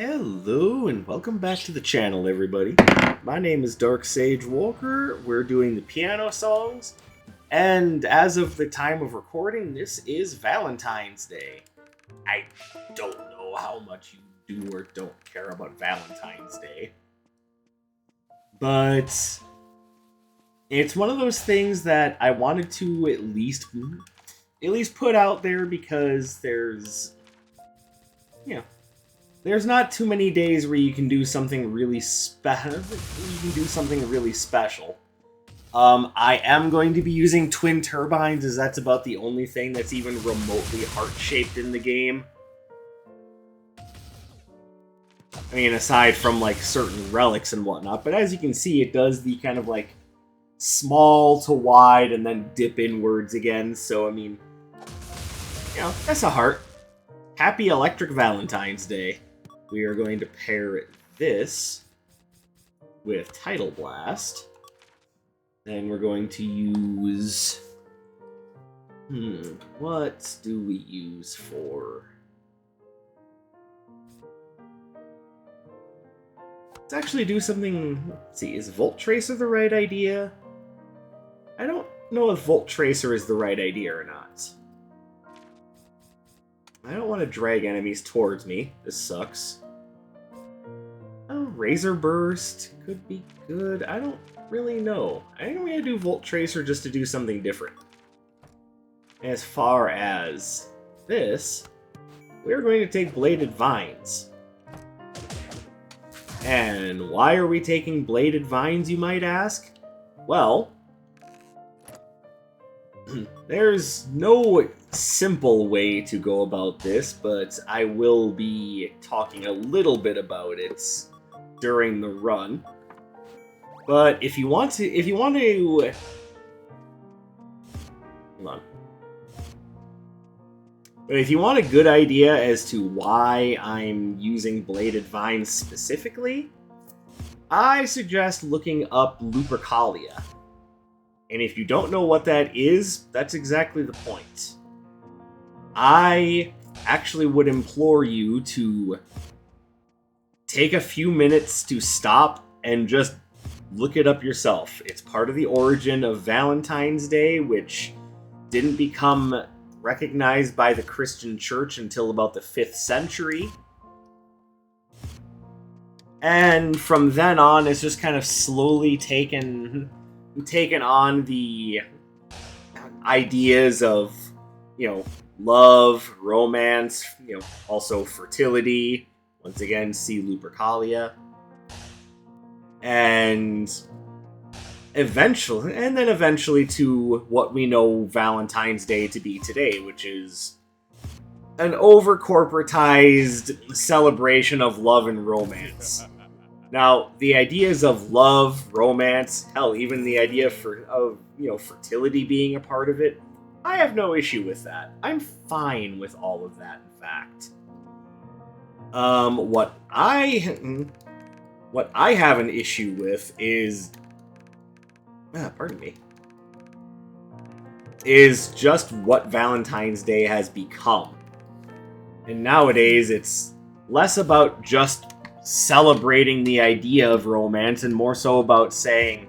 Hello and welcome back to the channel, everybody. My name is Dark Sage Walker. We're doing the piano songs, and as of the time of recording, this is Valentine's Day. I don't know how much you do or don't care about Valentine's Day, but it's one of those things that I wanted to at least put out there because there's not too many days where you can do something really special. I am going to be using twin turbines, as that's about the only thing that's even remotely heart-shaped in the game. I mean, aside from, like, certain relics and whatnot. But as you can see, it does the kind of, like, small to wide and then dip inwards again. So, I mean, that's a heart. Happy Electric Valentine's Day. We are going to pair this with Tidal Blast. Then we're going to use... what do we use for... Let's actually do something... Let's see, is Volt Tracer the right idea? I don't know if Volt Tracer is the right idea or not. I don't want to drag enemies towards me. This sucks. Oh, Razor Burst could be good. I don't really know. I think I'm going to do Volt Tracer just to do something different. As far as this, we're going to take Bladed Vines. And why are we taking Bladed Vines, you might ask? Well, there's no simple way to go about this, but I will be talking a little bit about it during the run. But if you want to, hold on. But if you want a good idea as to why I'm using Bladed Vines specifically, I suggest looking up Lupercalia. And if you don't know what that is, that's exactly the point. I actually would implore you to take a few minutes to stop and just look it up yourself. It's part of the origin of Valentine's Day, which didn't become recognized by the Christian Church until about the 5th century. And from then on, it's just kind of slowly taken on the ideas of, love, romance, also fertility. Once again, see Lupercalia. And eventually to what we know Valentine's Day to be today, which is an over-corporatized celebration of love and romance. Now, the ideas of love, romance, hell, even the idea of fertility being a part of it, I have no issue with that. I'm fine with all of that, in fact. What I have an issue with is... is just what Valentine's Day has become. And nowadays, it's less about just celebrating the idea of romance and more so about saying,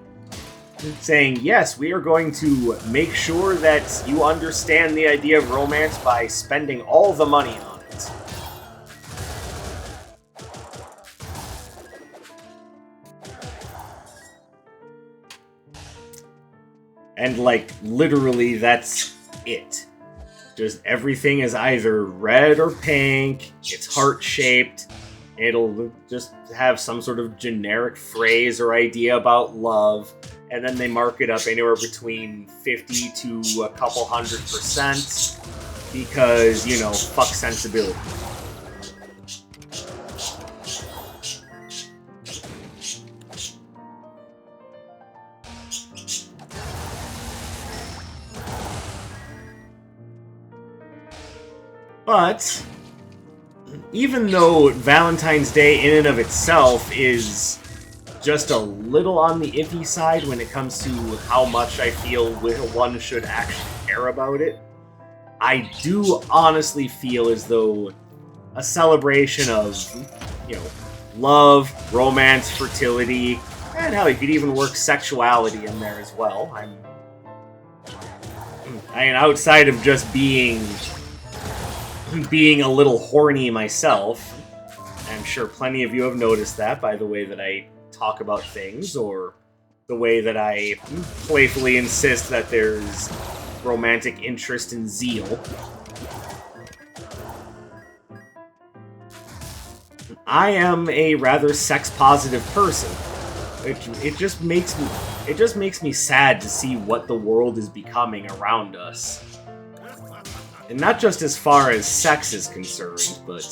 yes, we are going to make sure that you understand the idea of romance by spending all the money on it. And, literally, that's it. Just everything is either red or pink, it's heart-shaped, it'll just have some sort of generic phrase or idea about love, and then they mark it up anywhere between 50 to a couple 100% because, fuck sensibility. But even though Valentine's Day in and of itself is just a little on the iffy side when it comes to how much I feel one should actually care about it, I do honestly feel as though a celebration of, you know, love, romance, fertility, and hell, you could even work sexuality in there as well. I mean, outside of just being a little horny myself, I'm sure plenty of you have noticed that by the way that I talk about things, or the way that I playfully insist that there's romantic interest and zeal. I am a rather sex-positive person. It just makes me sad to see what the world is becoming around us. And not just as far as sex is concerned, but,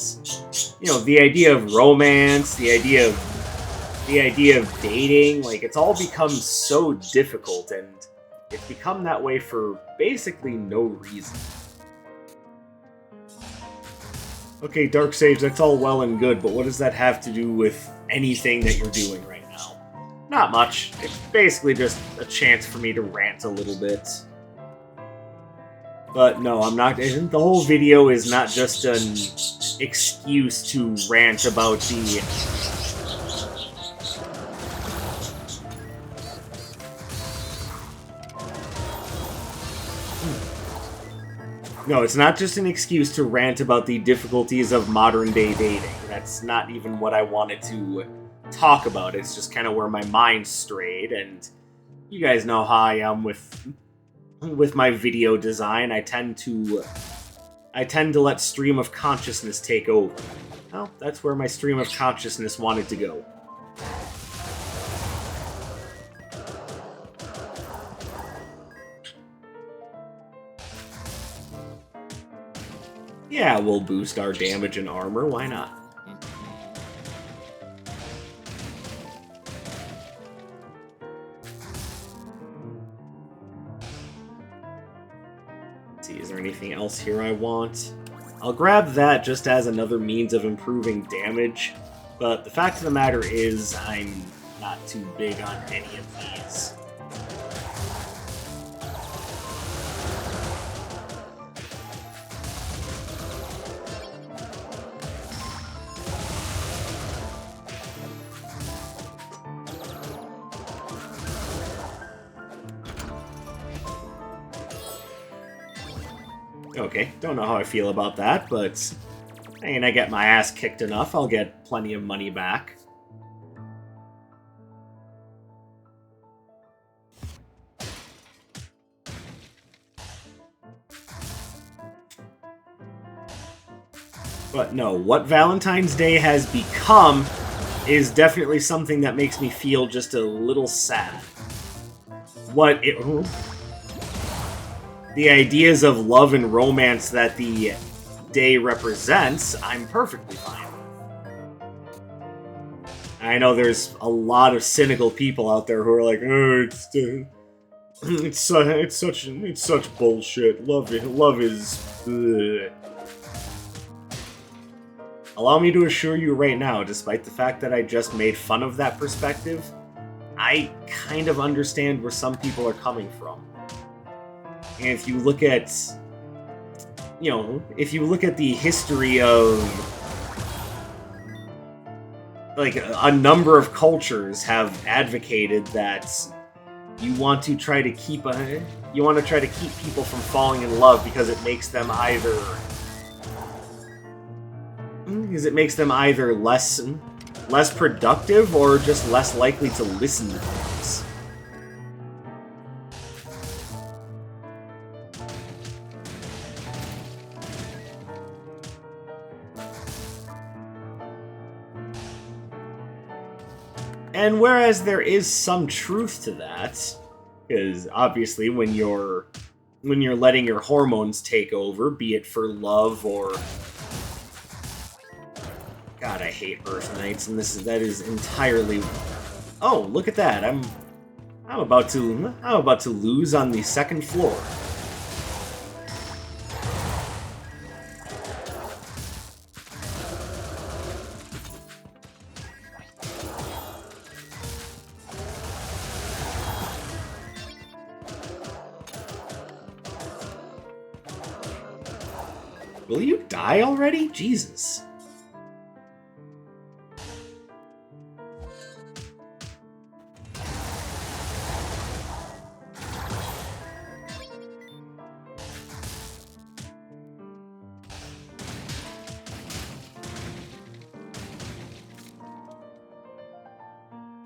you know, the idea of romance, the idea of dating, like, it's all become so difficult, and it's become that way for basically no reason. Okay, Dark Sage, that's all well and good, but what does that have to do with anything that you're doing right now? Not much. It's basically just a chance for me to rant a little bit. But no, I'm not. The whole video is not just an excuse to rant about the. No, it's not just an excuse to rant about the difficulties of modern-day dating. That's not even what I wanted to talk about. It's just kind of where my mind strayed, and you guys know how I am with my video design. I tend to let stream of consciousness take over. Well, that's where my stream of consciousness wanted to go. Yeah, we'll boost our damage and armor, why not? Let's see, is there anything else here I want? I'll grab that just as another means of improving damage, but the fact of the matter is I'm not too big on any of these. Okay, don't know how I feel about that, but I mean, I get my ass kicked enough, I'll get plenty of money back. But no, what Valentine's Day has become is definitely something that makes me feel just a little sad. The ideas of love and romance that the day represents, I'm perfectly fine with. I know there's a lot of cynical people out there who are like, oh, it's such bullshit. Love is. Ugh. Allow me to assure you right now, despite the fact that I just made fun of that perspective, I kind of understand where some people are coming from. And if you look at, the history of, like, a number of cultures have advocated that you want to try to keep people from falling in love because it makes them either less productive or just less likely to listen to things. And whereas there is some truth to that, because obviously when you're letting your hormones take over, be it for love or... God, I hate Earth Knights, and that is entirely... Oh, look at that! I'm about to lose on the second floor. Will you die already? Jesus.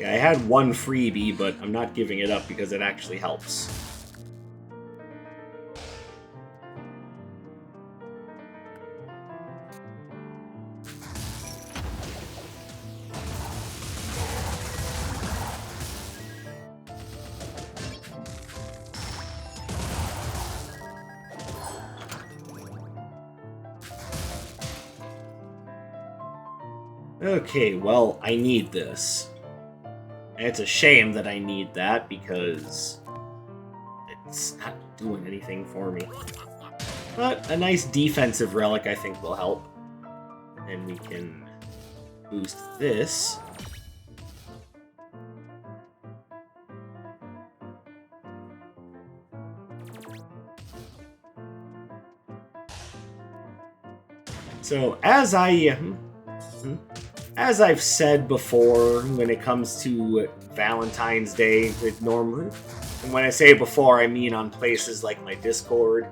Yeah, I had one freebie, but I'm not giving it up because it actually helps. Okay, well, I need this. And it's a shame that I need that, because it's not doing anything for me. But a nice defensive relic I think will help. And we can boost this. So, as I've said before, when it comes to Valentine's Day, and when I say before, I mean on places like my Discord,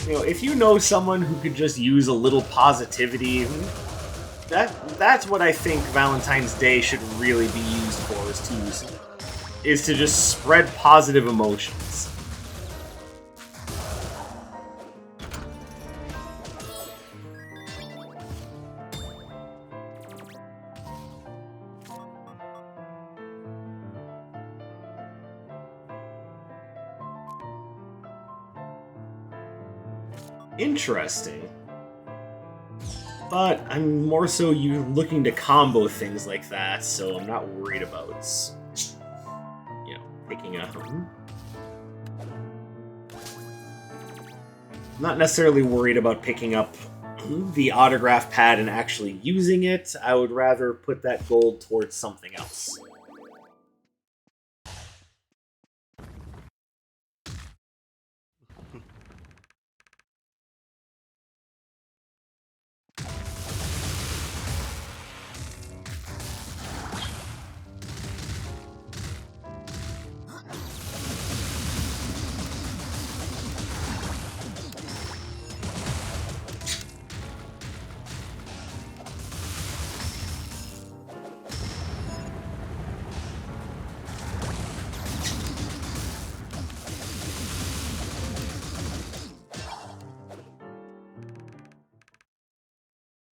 if you know someone who could just use a little positivity, that's what I think Valentine's Day should really be used for, is to just spread positive emotions. Interesting. But I'm more so looking to combo things like that, so I'm not worried about, picking up. Not necessarily worried about picking up the autograph pad and actually using it. I would rather put that gold towards something else.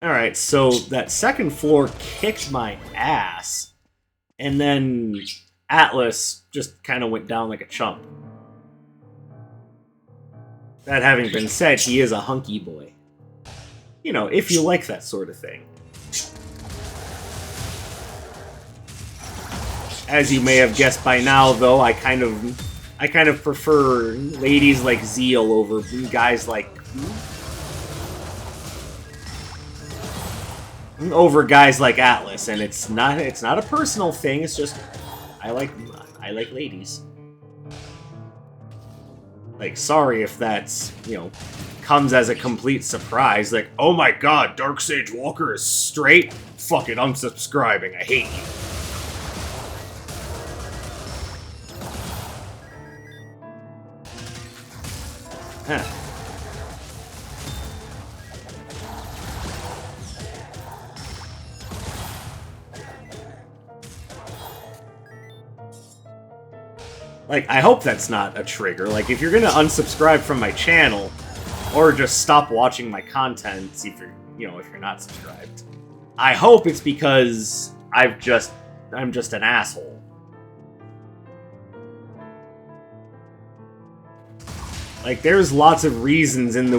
Alright, so that second floor kicked my ass, and then Atlas just kind of went down like a chump. That having been said, he is a hunky boy. If you like that sort of thing. As you may have guessed by now, though, I kind of prefer ladies like Zeal over guys like Atlas, and it's not a personal thing. It's just I like ladies. Like, sorry if that's comes as a complete surprise. Like, oh my god, Darksage Walker is straight. Fuck it, unsubscribing. I hate you. Huh. Like, I hope that's not a trigger. Like, if you're gonna unsubscribe from my channel, or just stop watching my content if you're not subscribed, I hope it's because I'm just an asshole. Like, there's lots of reasons in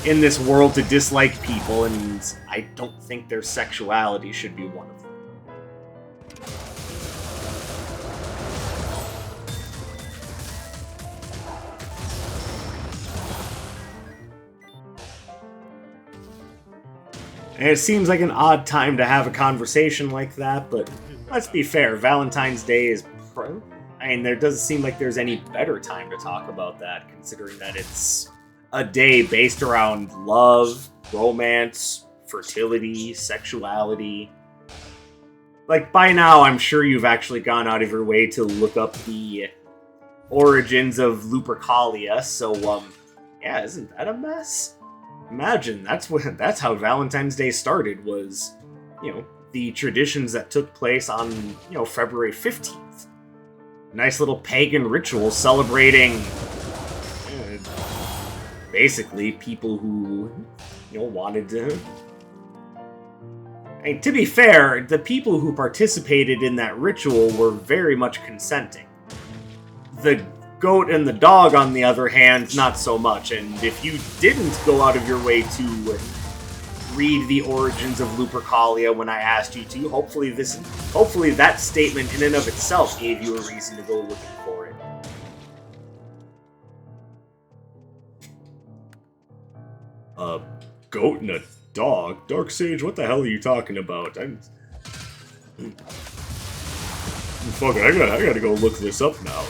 this world to dislike people, and I don't think their sexuality should be one of them. And it seems like an odd time to have a conversation like that, but let's be fair, Valentine's Day is... there doesn't seem like there's any better time to talk about that, considering that it's a day based around love, romance, fertility, sexuality. Like, by now, I'm sure you've actually gone out of your way to look up the origins of Lupercalia, so, yeah, isn't that a mess? Imagine, that's how Valentine's Day started, was, the traditions that took place on, February 15th. Nice little pagan ritual celebrating basically people who, wanted to... And to be fair, the people who participated in that ritual were very much consenting. The goat and the dog, on the other hand, not so much. And if you didn't go out of your way to read the origins of Lupercalia when I asked you to, hopefully that statement in and of itself gave you a reason to go looking for it. A goat and a dog? Dark Sage, what the hell are you talking about? Fuck it, I gotta go look this up now.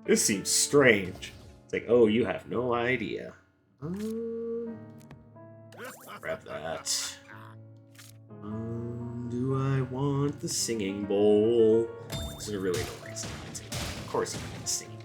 This seems strange. It's like, oh, you have no idea. Grab that. Do I want the singing bowl? There's really no reason not to. Of course you want the singing bowl.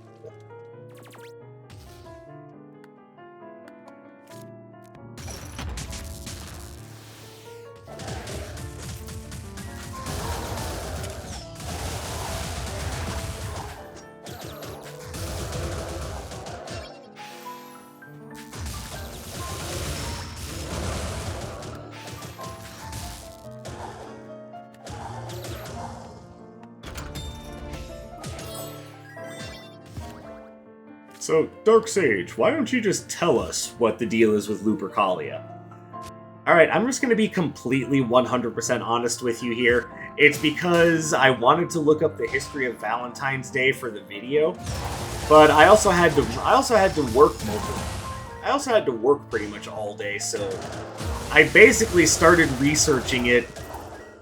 So, Dark Sage, why don't you just tell us what the deal is with Lupercalia? Alright, I'm just going to be completely 100% honest with you here. It's because I wanted to look up the history of Valentine's Day for the video, but I also had to work I also had to work pretty much all day, so I basically started researching it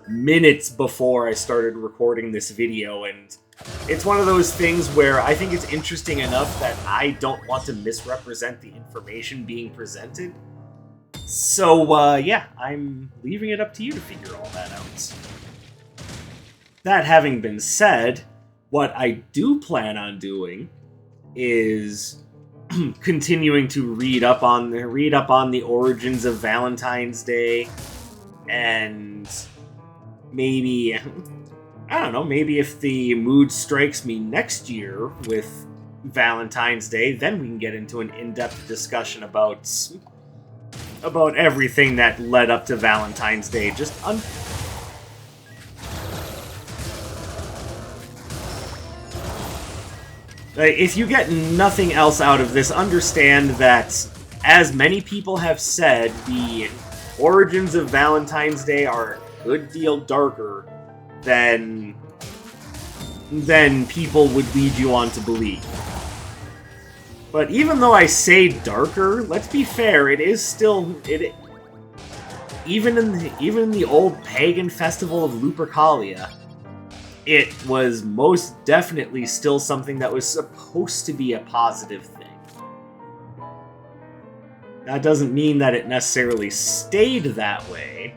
minutes before I started recording this video, and it's one of those things where I think it's interesting enough that I don't want to misrepresent the information being presented. So, yeah, I'm leaving it up to you to figure all that out. That having been said, what I do plan on doing is continuing to read up on the origins of Valentine's Day, and maybe... I don't know, maybe if the mood strikes me next year with Valentine's Day, then we can get into an in-depth discussion about everything that led up to Valentine's Day. If you get nothing else out of this, understand that, as many people have said, the origins of Valentine's Day are a good deal darker than people would lead you on to believe. But even though I say darker, let's be fair, it is still... Even in the old pagan festival of Lupercalia, it was most definitely still something that was supposed to be a positive thing. That doesn't mean that it necessarily stayed that way,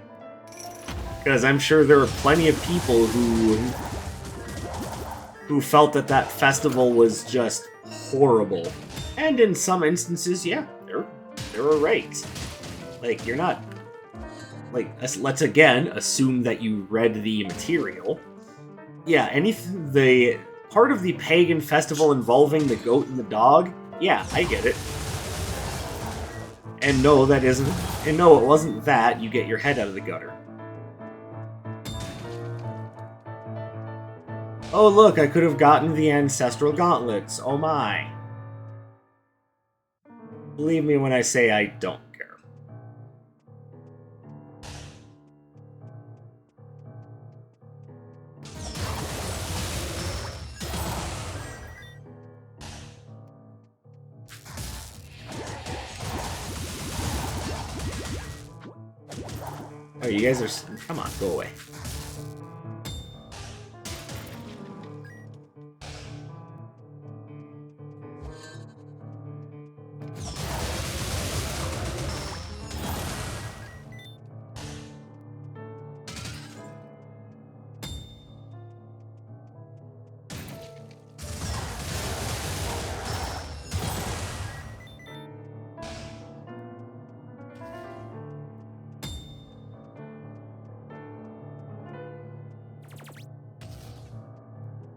because I'm sure there are plenty of people who felt that festival was just horrible. And in some instances, yeah, they were right. Like, you're not... Like, let's again assume that you read the material. Yeah, the part of the pagan festival involving the goat and the dog, yeah, I get it. And no, it wasn't that. You get your head out of the gutter. Oh look, I could have gotten the ancestral gauntlets. Oh my. Believe me when I say I don't care. Oh, you guys are... Come on, go away.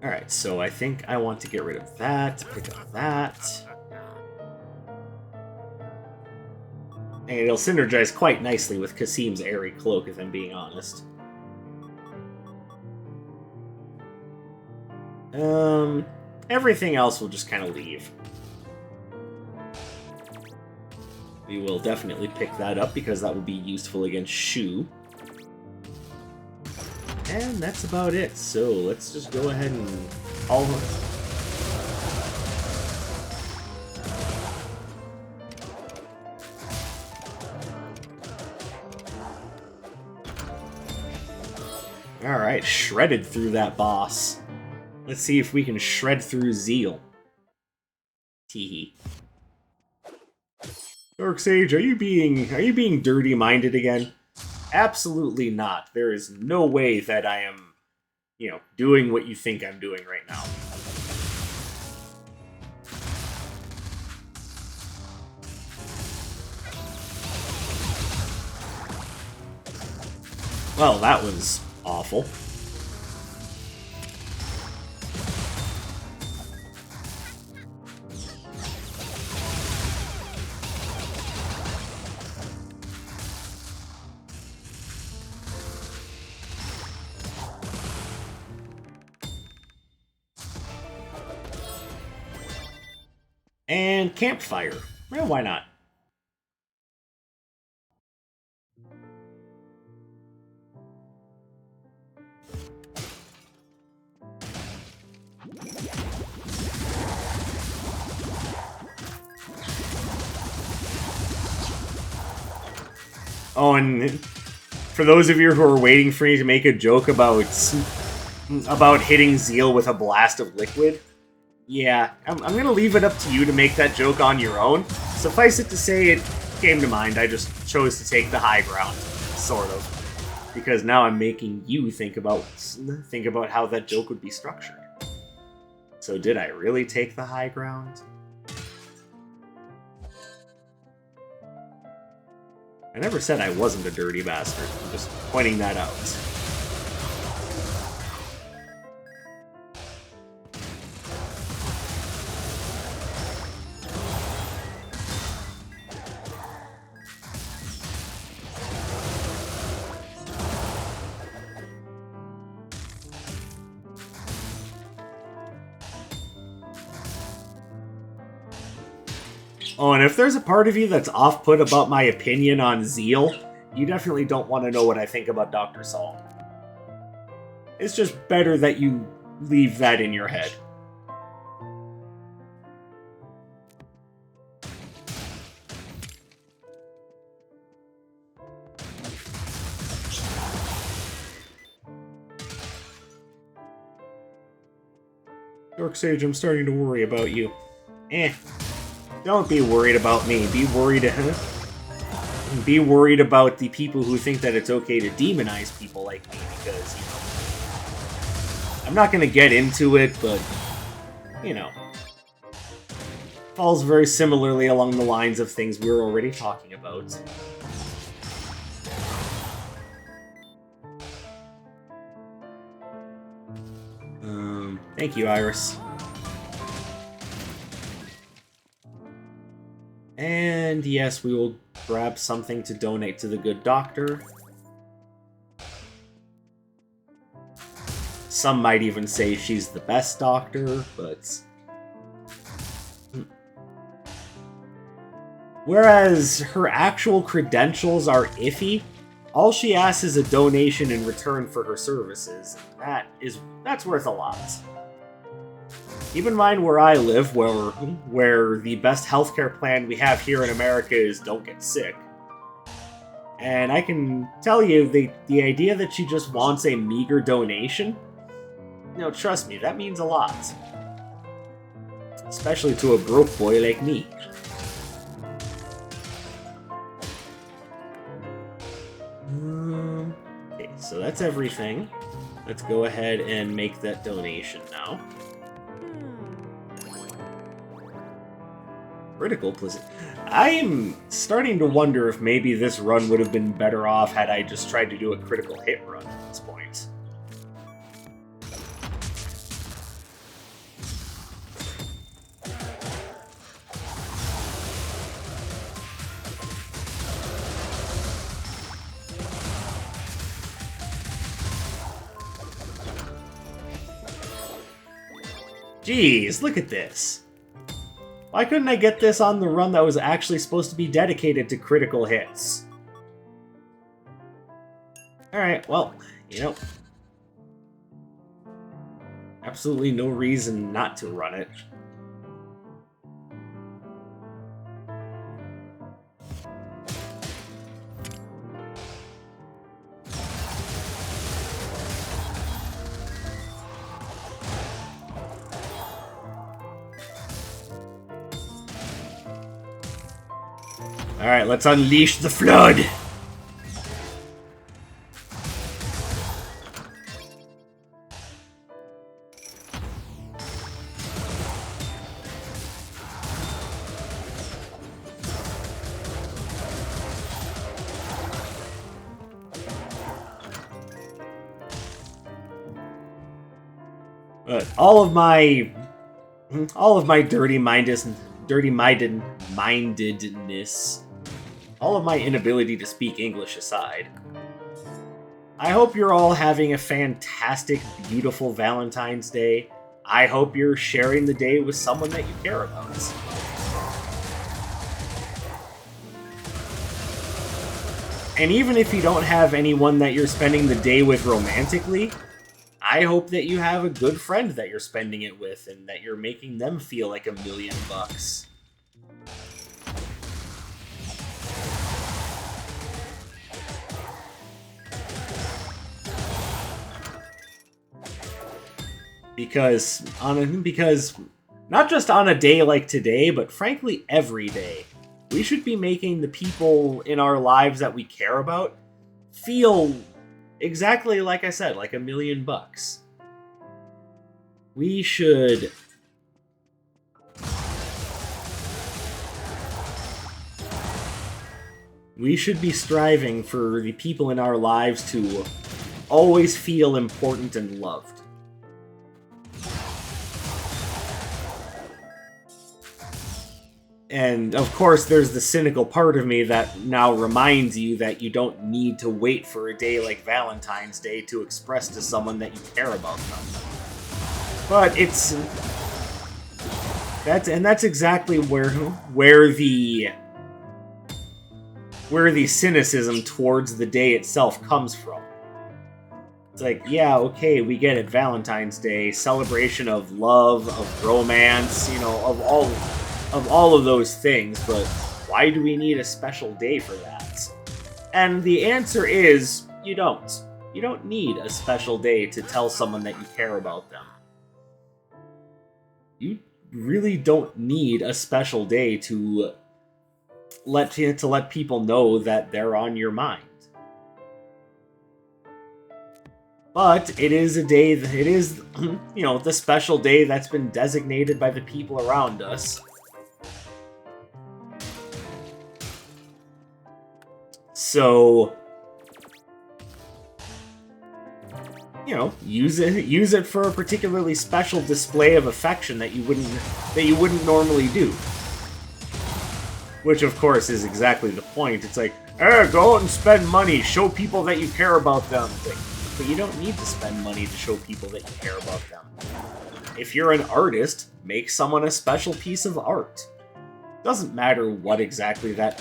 Alright, so I think I want to get rid of that, pick up that. And it'll synergize quite nicely with Kasim's airy cloak, if I'm being honest. Everything else will just kind of leave. We will definitely pick that up because that will be useful against Shu. And that's about it. So let's just go ahead and Alright, shredded through that boss. Let's see if we can shred through Zeal. Teehee. Darksage, are you being dirty-minded again? Absolutely not. There is no way that I am, doing what you think I'm doing right now. Well, that was awful. And campfire. Well, why not? Oh, and for those of you who are waiting for me to make a joke about hitting Zeal with a blast of liquid, yeah, I'm gonna leave it up to you to make that joke on your own. Suffice it to say, it came to mind. I just chose to take the high ground, sort of, because now I'm making you think about how that joke would be structured. So did I really take the high ground? I never said I wasn't a dirty bastard. I'm just pointing that out. Oh, and if there's a part of you that's off-put about my opinion on Zeal, you definitely don't want to know what I think about Dr. Saul. It's just better that you leave that in your head. Darksage, I'm starting to worry about you. Don't be worried about me. Be worried about the people who think that it's okay to demonize people like me, because, I'm not going to get into it, but, falls very similarly along the lines of things we were already talking about. Thank you, Iris. And yes, we will grab something to donate to the good doctor. Some might even say she's the best doctor, but... Whereas her actual credentials are iffy, all she asks is a donation in return for her services. That's worth a lot. Keep in mind where I live, where the best healthcare plan we have here in America is don't get sick. And I can tell you, the idea that she just wants a meager donation, trust me, that means a lot. Especially to a broke boy like me. Okay, so that's everything. Let's go ahead and make that donation now. Critical position. I'm starting to wonder if maybe this run would have been better off had I just tried to do a critical hit run at this point. Jeez, look at this. Why couldn't I get this on the run that was actually supposed to be dedicated to critical hits? Alright, well, you know. Absolutely no reason not to run it. Alright, let's unleash the flood! But all of my dirty-mindedness, all of my inability to speak English aside, I hope you're all having a fantastic, beautiful Valentine's Day. I hope you're sharing the day with someone that you care about. And even if you don't have anyone that you're spending the day with romantically, I hope that you have a good friend that you're spending it with and that you're making them feel like $1,000,000. Because not just on a day like today, but frankly every day, we should be making the people in our lives that we care about feel exactly like I said, like $1,000,000. We should be striving for the people in our lives to always feel important and loved. And, of course, there's the cynical part of me that now reminds you that you don't need to wait for a day like Valentine's Day to express to someone that you care about them. But that's exactly where the cynicism towards the day itself comes from. It's like, yeah, okay, we get it, Valentine's Day, celebration of love, of romance, you know, of all of those things, but why do we need a special day for that? And the answer is, you don't. You don't need a special day to tell someone that you care about them. You really don't need a special day to let people know that they're on your mind. But it is a day, it is, you know, the special day that's been designated by the people around us. So, you know, use it for a particularly special display of affection that you wouldn't normally do. Which, of course, is exactly the point. It's like, go out and spend money, show people that you care about them. But you don't need to spend money to show people that you care about them. If you're an artist, make someone a special piece of art. Doesn't matter what exactly that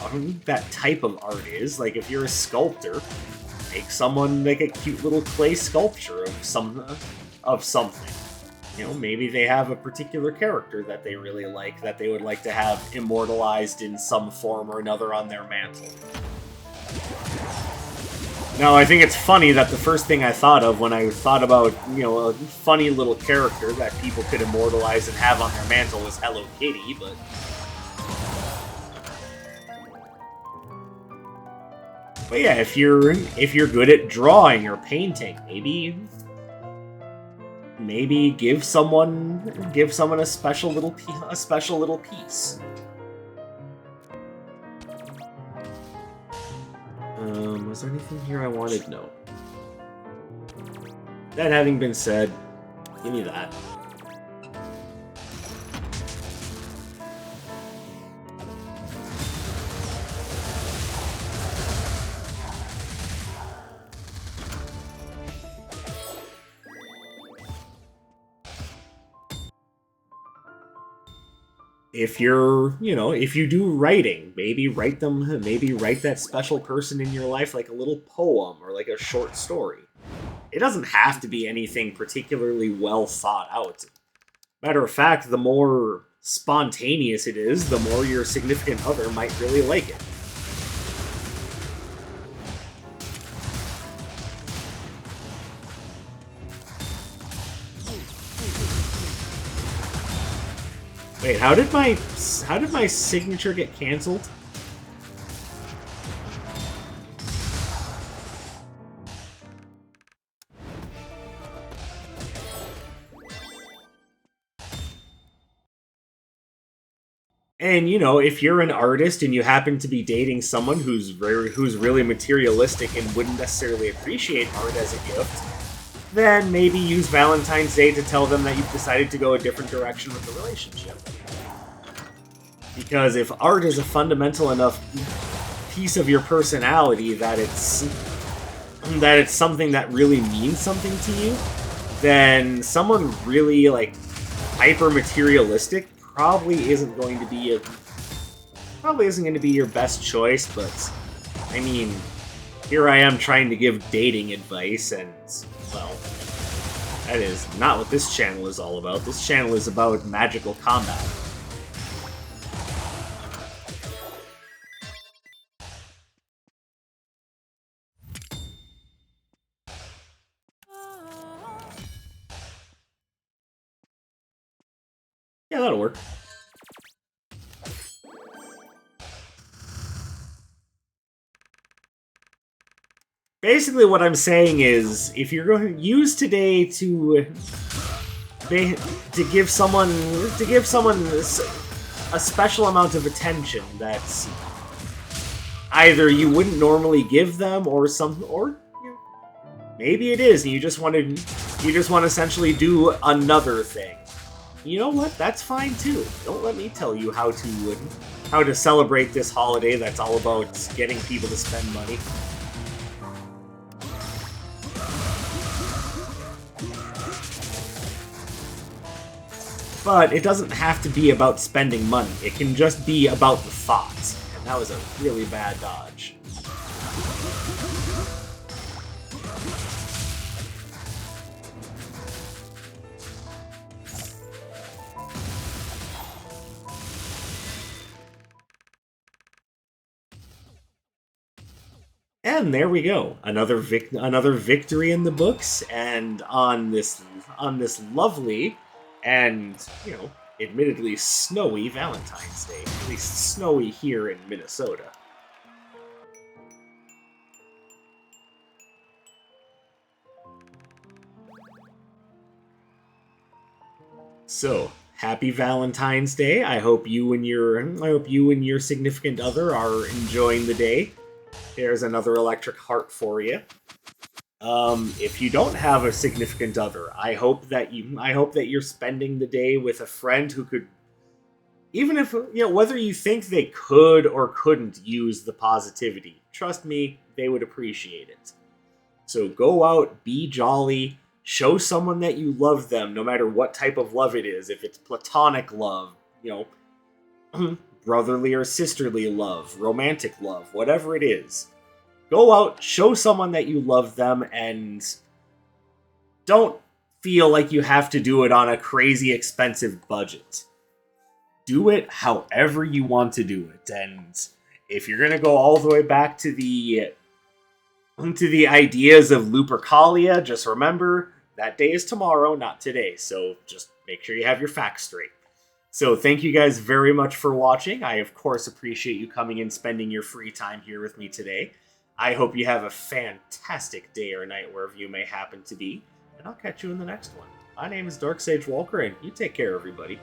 type of art is. Like, if you're a sculptor, make someone make a cute little clay sculpture of something. You know, maybe they have a particular character that they really like, that they would like to have immortalized in some form or another on their mantle. Now, I think it's funny that the first thing I thought of when I thought about, you know, a funny little character that people could immortalize and have on their mantle was Hello Kitty, but yeah, if you're good at drawing or painting, maybe give someone a special little piece. Was there anything here I wanted? No. That having been said, give me that. if you're, if you do writing, maybe write that special person in your life like a little poem or like a short story. It doesn't have to be anything particularly well thought out. Matter of fact, the more spontaneous it is, the more your significant other might really like it. Wait, how did my signature get canceled? And if you're an artist and you happen to be dating someone who's really materialistic and wouldn't necessarily appreciate art as a gift, then maybe use Valentine's Day to tell them that you've decided to go a different direction with the relationship. Because if art is a fundamental enough piece of your personality that it's something that really means something to you, then someone really like hyper materialistic probably isn't going to be your best choice. But I mean, here I am trying to give dating advice, and well, that is not what this channel is all about. This channel is about magical combat. Yeah, that'll work. Basically, what I'm saying is, if you're going to use today to give someone a special amount of attention that's either you wouldn't normally give them, or maybe it is, and you just want to essentially do another thing. You know what? That's fine too. Don't let me tell you how to celebrate this holiday that's all about getting people to spend money. But it doesn't have to be about spending money. It can just be about the thoughts. And that was a really bad dodge. And there we go. Another victory in the books, and on this lovely and, admittedly snowy Valentine's Day. At least snowy here in Minnesota. So, happy Valentine's Day. I hope you and your significant other are enjoying the day. There's another electric heart for you. If you don't have a significant other, I hope that you're spending the day with a friend who could, even if, whether you think they could or couldn't use the positivity, trust me, they would appreciate it. So go out, be jolly, show someone that you love them, no matter what type of love it is. If it's platonic love, brotherly or sisterly love, romantic love, whatever it is. Go out, show someone that you love them, and don't feel like you have to do it on a crazy expensive budget. Do it however you want to do it. And if you're going to go all the way back to the ideas of Lupercalia, just remember, that day is tomorrow, not today. So just make sure you have your facts straight. So thank you guys very much for watching. I, of course, appreciate you coming and spending your free time here with me today. I hope you have a fantastic day or night wherever you may happen to be, and I'll catch you in the next one. My name is Dark Sage Walker, and you take care, everybody.